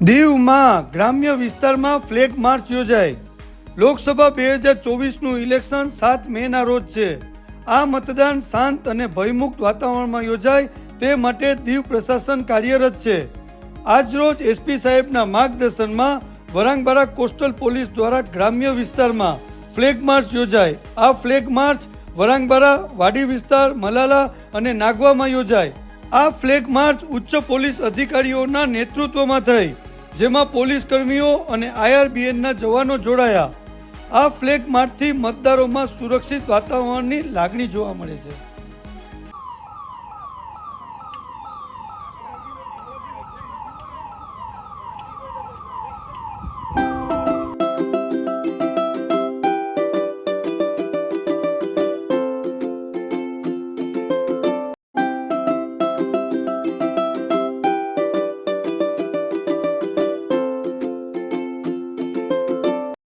દીવમાં ગ્રામ્ય વિસ્તારમાં ફ્લેગ માર્ચ યોજાઈ। લોકસભા 2024નું ઇલેક્શન 7 મેના રોજ છે। આ મતદાન શાંત અને ભયમુક્ત વાતાવરણમાં યોજાય તે માટે દીવ પ્રશાસન કાર્યરત છે। આજરોજ એસપી સાહેબના માર્ગદર્શનમાં વરાંગબારા કોસ્ટલ પોલીસ દ્વારા ગ્રામ્ય વિસ્તારમાં ફ્લેગ માર્ચ યોજાય। આ ફ્લેગ માર્ચ વરાંગબારા, વાડી વિસ્તાર, મલાલા અને નાગવામાં યોજાય। આ ફ્લેગ માર્ચ ઉચ્ચ પોલીસ અધિકારીઓના નેતૃત્વમાં થઈ, જેમાં પોલીસ કર્મીઓ અને IRBNના જવાનો જોડાયા। આ ફ્લેગ માર્ચથી મતદારોમાં સુરક્ષિત વાતાવરણની લાગણી જોવા મળે છે।